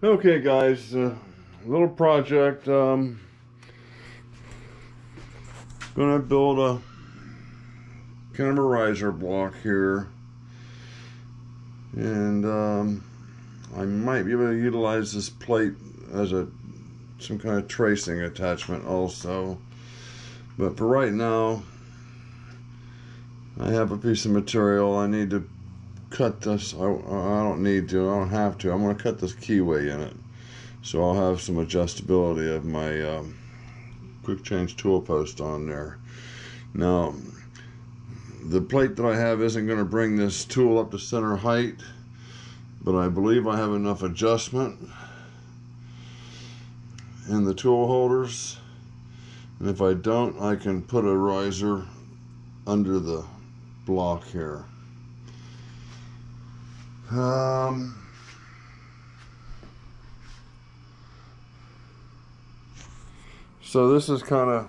Okay, guys, little project. Gonna build a kind of a riser block here, and I might be able to utilize this plate as some kind of tracing attachment also. But for right now, I have a piece of material. I need to cut this. I don't need to. I don't have to. I'm going to cut this keyway in it, so I'll have some adjustability of my quick change tool post on there. Now, the plate that I have isn't going to bring this tool up to center height, but I believe I have enough adjustment in the tool holders, and if I don't, I can put a riser under the block here. So this is kind of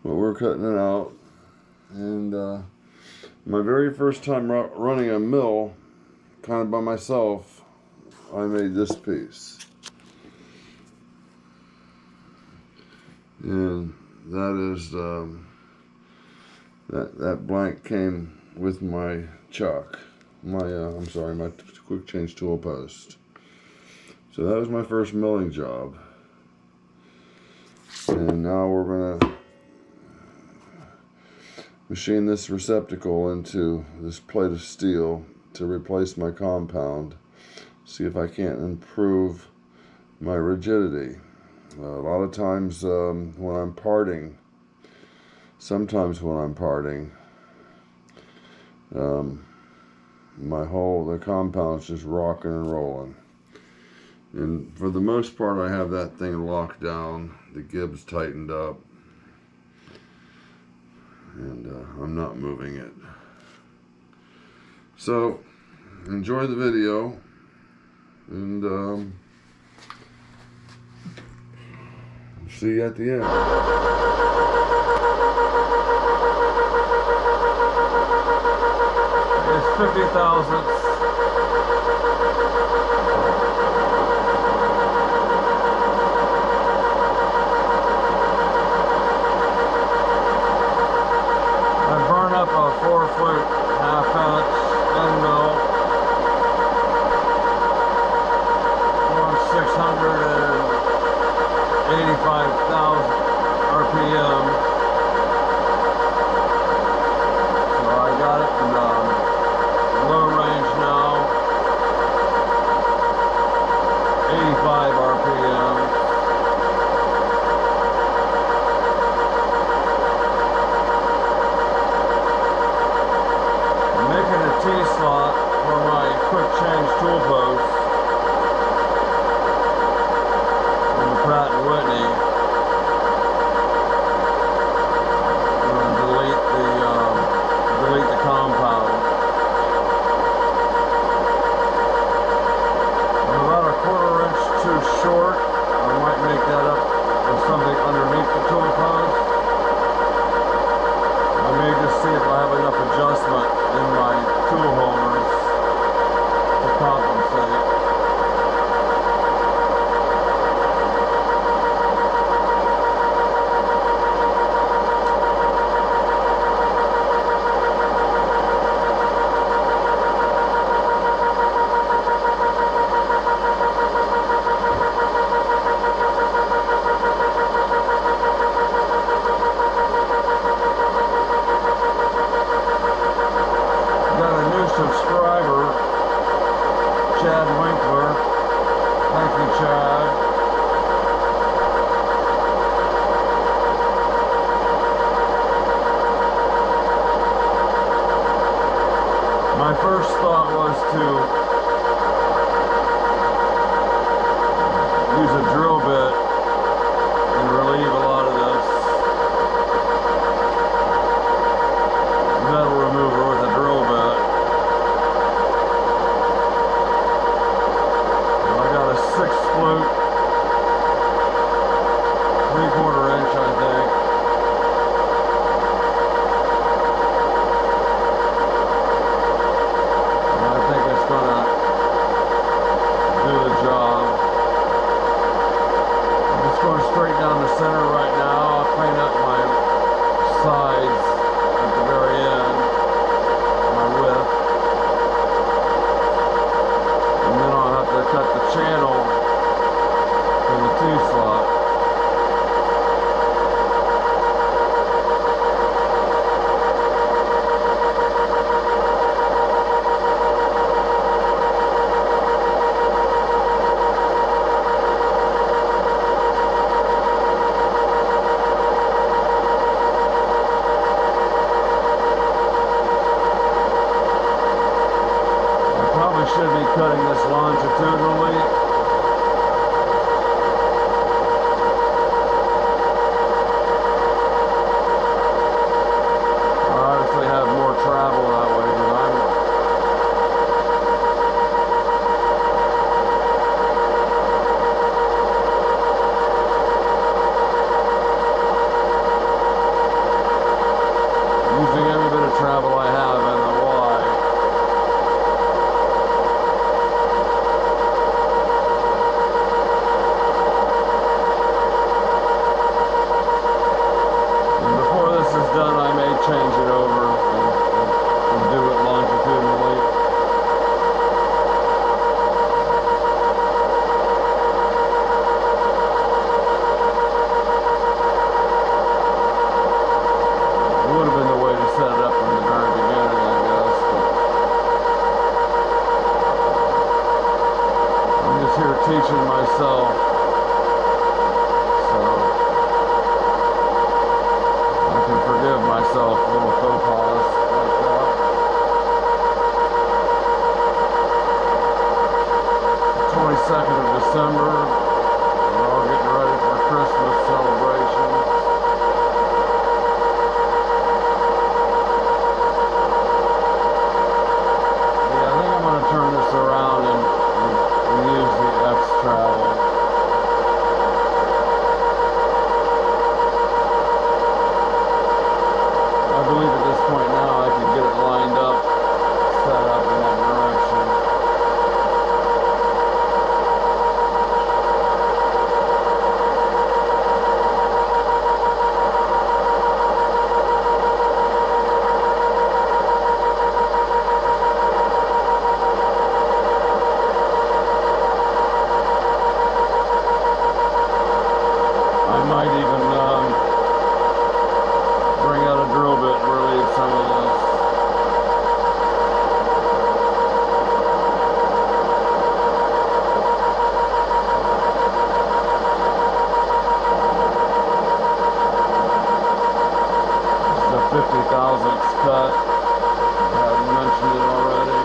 what we're cutting it out, and my very first time running a mill kind of by myself, I made this piece, and that is that blank came with my chuck, I'm sorry, my quick change tool post. So that was my first milling job, and now we're gonna machine this receptacle into this plate of steel to replace my compound. See if I can't improve my rigidity. A lot of times when I'm parting, sometimes when I'm parting, the compound's just rocking and rolling. And for the most part, I have that thing locked down, the gib's tightened up, and I'm not moving it. So, enjoy the video, and see you at the end. It's 50 thousandths. I burn up a 4-foot half-inch end mill on 685,000 RPM. So I got it in low range now, 85 RPM. I'm making a T-slot for my quick change tool post in the Pratt & Whitney. I'm going to delete the compound. Too short. I might make that up with something underneath the tool post. I may just see if I have enough adjustment in my tool holders to compensate. Subscriber, Chad Winkler. Thank you, Chad. My first thought was to use a drill bit and relieve a lot of this metal remover with a drill bit. 6-flute, 3/4 inch, I think. And I think it's gonna I should be cutting this longitudinally. I obviously have more travel that way than I'm. Using every bit of travel I have in the Y. And before this is done, I may change it over and do it longitudinally. Would have been the way to set it up from the very beginning, I guess, but I'm just here teaching myself, so I can forgive myself little faux pas like that. 22nd of December, we're all getting ready for Christmas celebrations. Turn this around and use the X travel. I believe at this point now I can get it lined up, set up in that direction. I might even bring out a drill bit and relieve some of this. This is a 50,000ths cut. I haven't mentioned it already.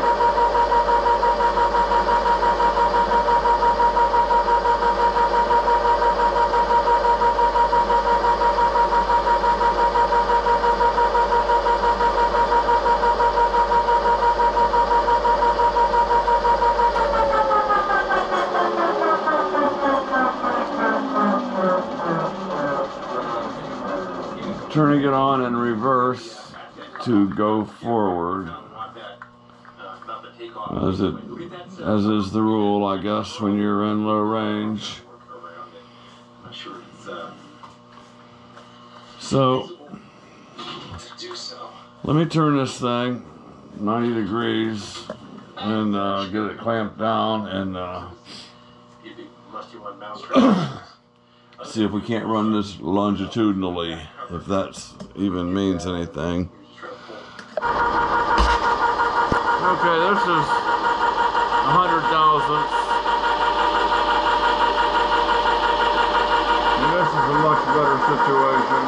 Turning it on in reverse to go forward, as is the rule, I guess, when you're in low range. So let me turn this thing 90 degrees and get it clamped down and see if we can't run this longitudinally, if that even means anything. Okay, this is 100 thousandths. And this is a much better situation.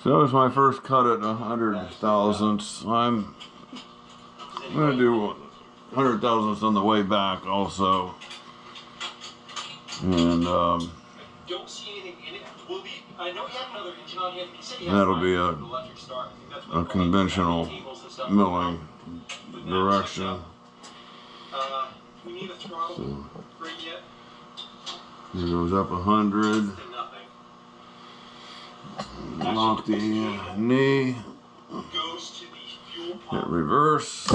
So that was my first cut at 100 thousandths. I'm going to do 100 thousandths on the way back also. And that'll be a conventional milling direction. So here goes up 100. Lock the knee. Hit reverse.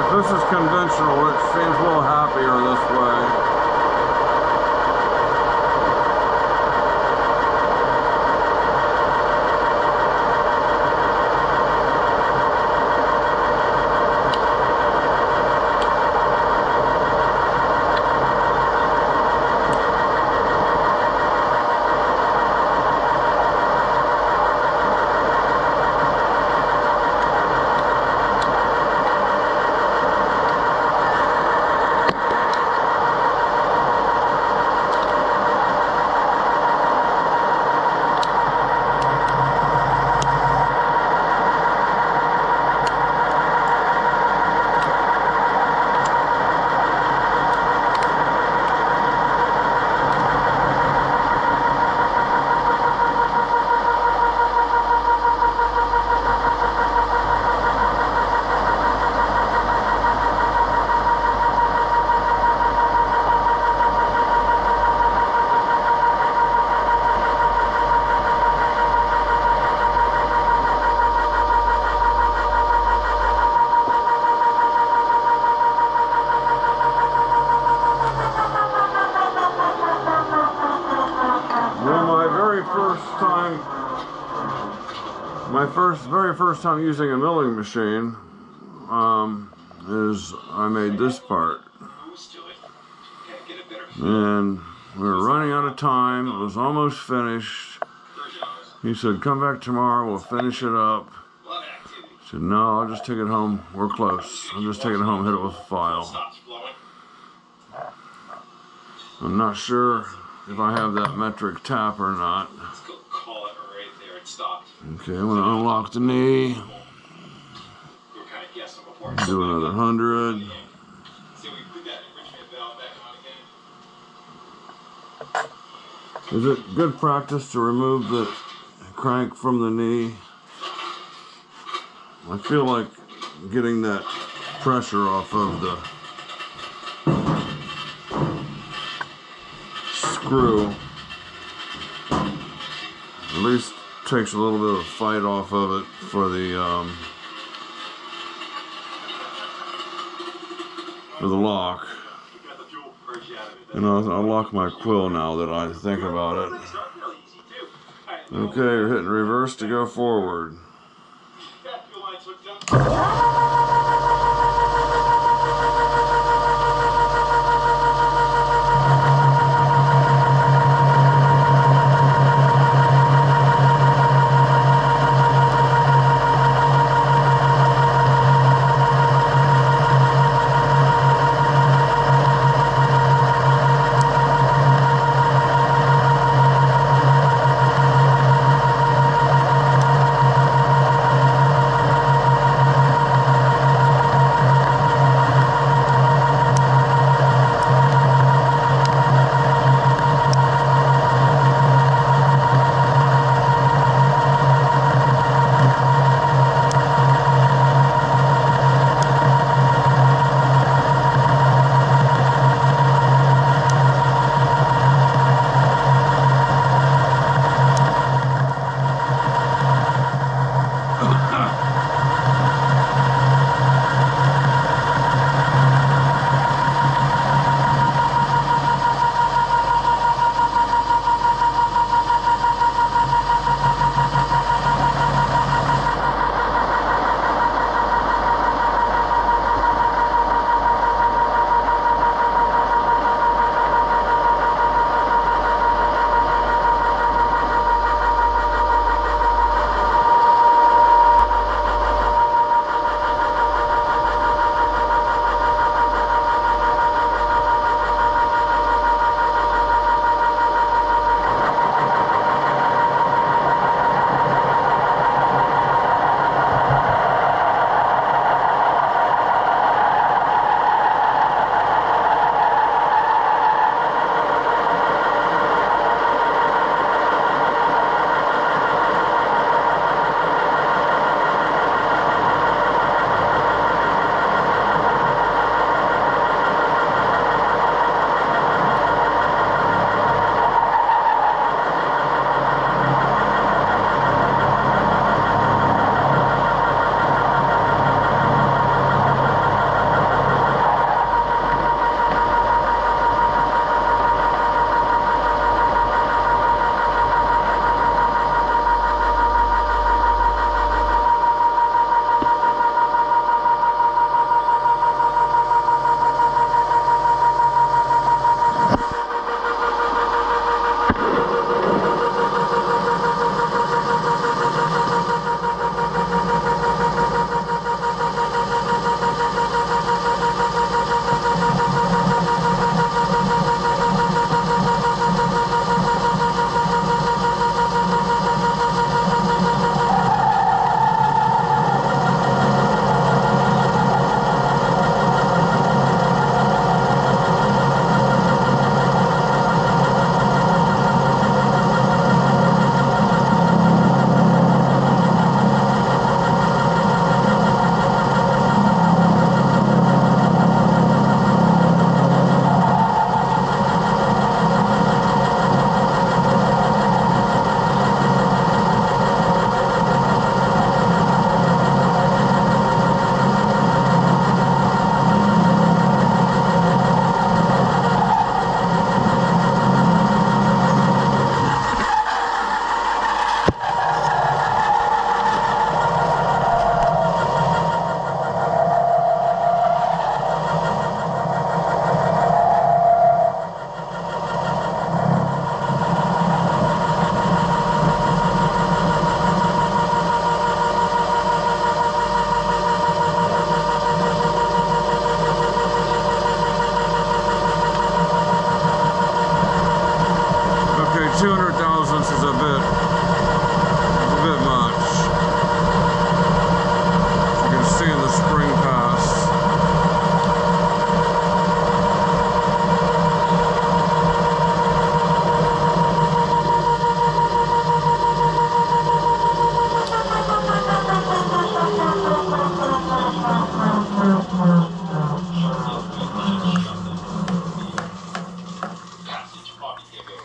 This is conventional. It seems a little happier this way. Very first time using a milling machine is I made this part, and we were running out of time. It was almost finished. He said, "Come back tomorrow, we'll finish it up." I said, "No, I'll just take it home. We're close. I'll just take it home, hit it with a file." I'm not sure if I have that metric tap or not. Okay, I'm going to unlock the knee. Do another 100. Is it good practice to remove the crank from the knee? I feel like getting that pressure off of the screw at least takes a little bit of fight off of it for the lock. And I'll lock my quill now that I think about it. Okay, you're hitting reverse to go forward.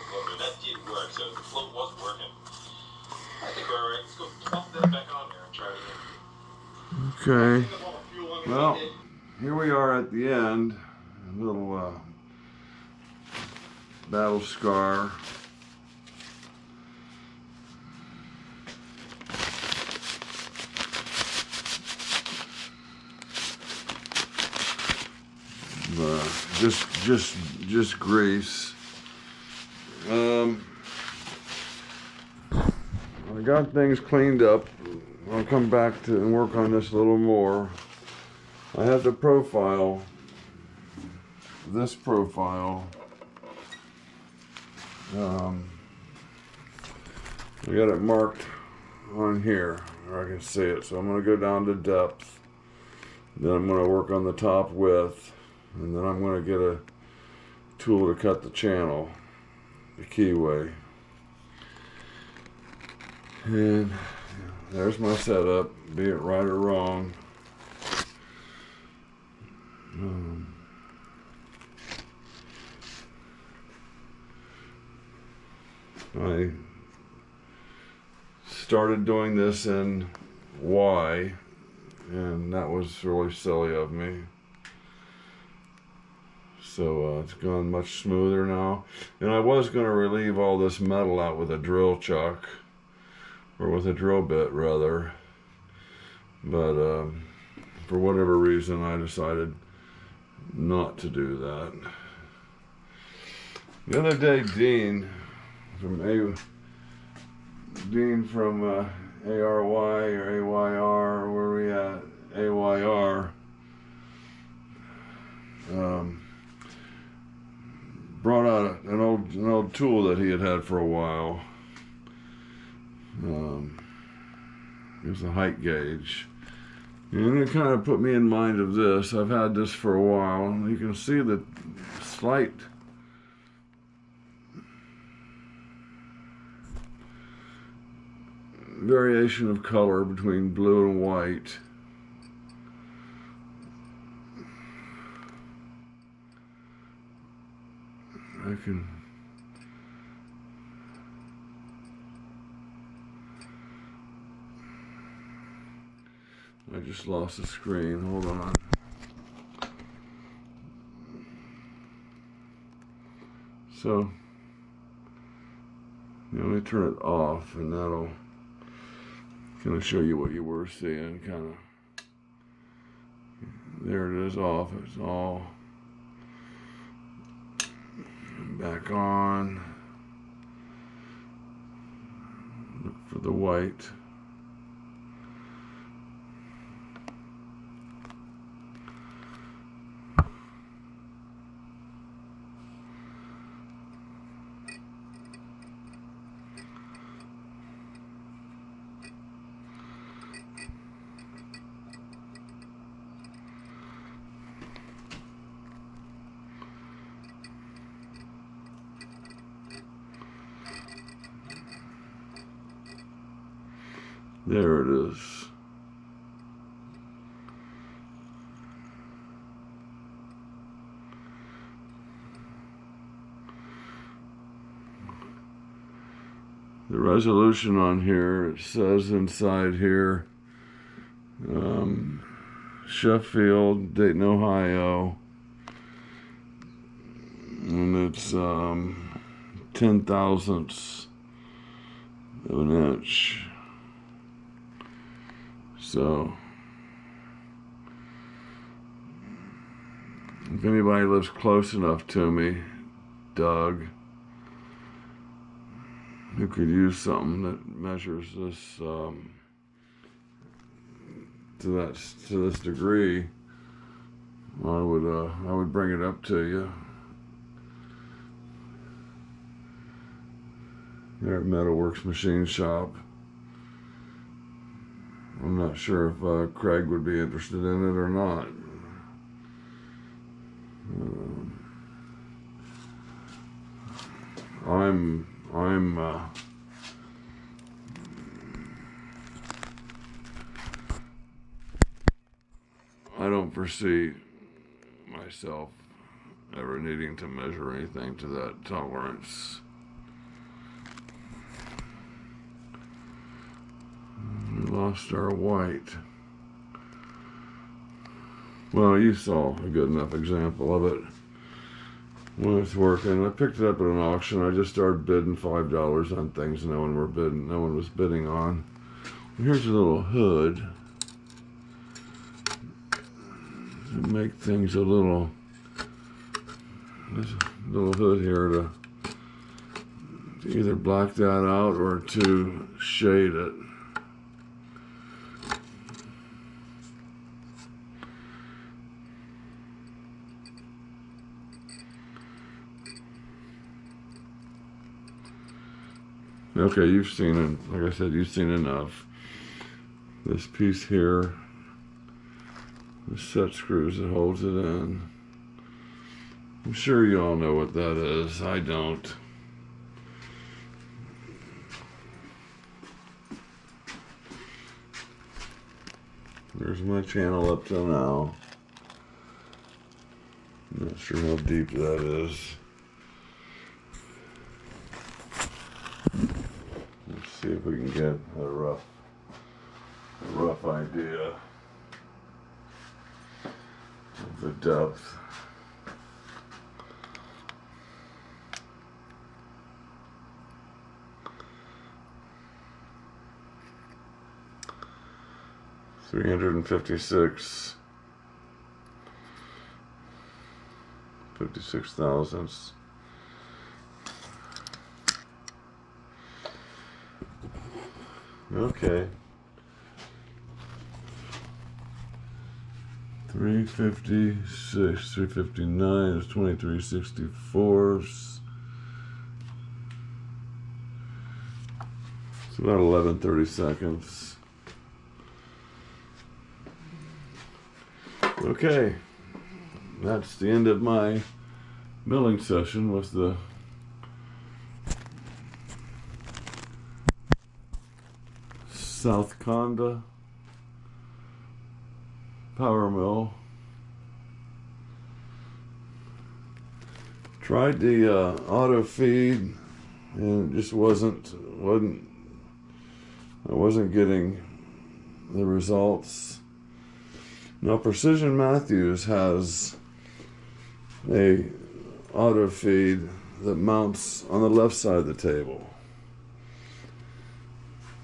float, and that did work. So the float was working. I think we're alright. Let's go pump that back on there and try it again. Okay. Well, here we are at the end. A little battle scar. Just grease. I got things cleaned up. I'll come back to and work on this a little more. I have the profile, this profile. I got it marked on here, where I can see it. So I'm going to go down to depth. Then I'm going to work on the top width. And then I'm going to get a tool to cut the channel, the keyway. And there's my setup, be it right or wrong. I started doing this in Y, and that was really silly of me. So it's gone much smoother now. And I was going to relieve all this metal out with a drill chuck, or with a drill bit rather. But for whatever reason I decided not to do that. The other day Dean from ARY or AYR, where are we at? AYR. Brought out an old tool that he had for a while. It was a height gauge, and it kind of put me in mind of this. I've had this for a while. You can see the slight variation of color between blue and white. I just lost the screen. Hold on. So, let me turn it off, and that'll kind of show you what you were seeing. Kind of. There it is off. It's all back on. Look for the white. There it is. The resolution on here, it says inside here, Sheffield, Dayton, Ohio, and it's 10,000ths of an inch. So, if anybody lives close enough to me, Doug, who could use something that measures this to this degree, I would bring it up to you. There at Metalworks Machine Shop. I'm not sure if Craig would be interested in it or not. I don't foresee myself ever needing to measure anything to that tolerance. lost our white. Well, you saw a good enough example of it when it's working. I picked it up at an auction. I just started bidding $5 on things no one was bidding on. Here's a little hood to make things a little. There's a little hood here to either black that out or to shade it. Okay, you've seen it. Like I said, you've seen enough. This piece here, the set screws that holds it in. I'm sure you all know what that is. I don't. There's my channel up till now. I'm not sure how deep that is. Let's see if we can get a rough idea of the depth. $356 thousandths. Okay. 356, 359 is 23/64. It's about 11/32. Okay, that's the end of my milling session with the South Conda power mill. Tried the auto feed, and it just wasn't I wasn't getting the results. Now Precision Matthews has a auto feed that mounts on the left side of the table.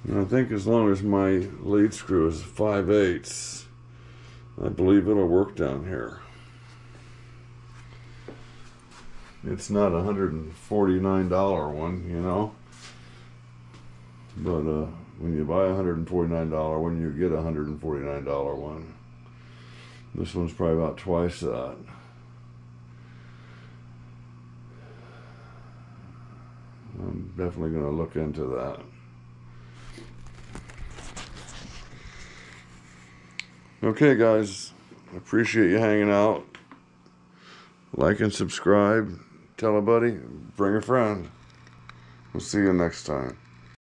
And I think as long as my lead screw is 5/8, I believe it'll work down here. It's not a $149 one, you know. But when you buy a $149 one, you get a $149 one. This one's probably about twice that. I'm definitely going to look into that. Okay, guys, appreciate you hanging out. Like and subscribe. Tell a buddy. Bring a friend. We'll see you next time.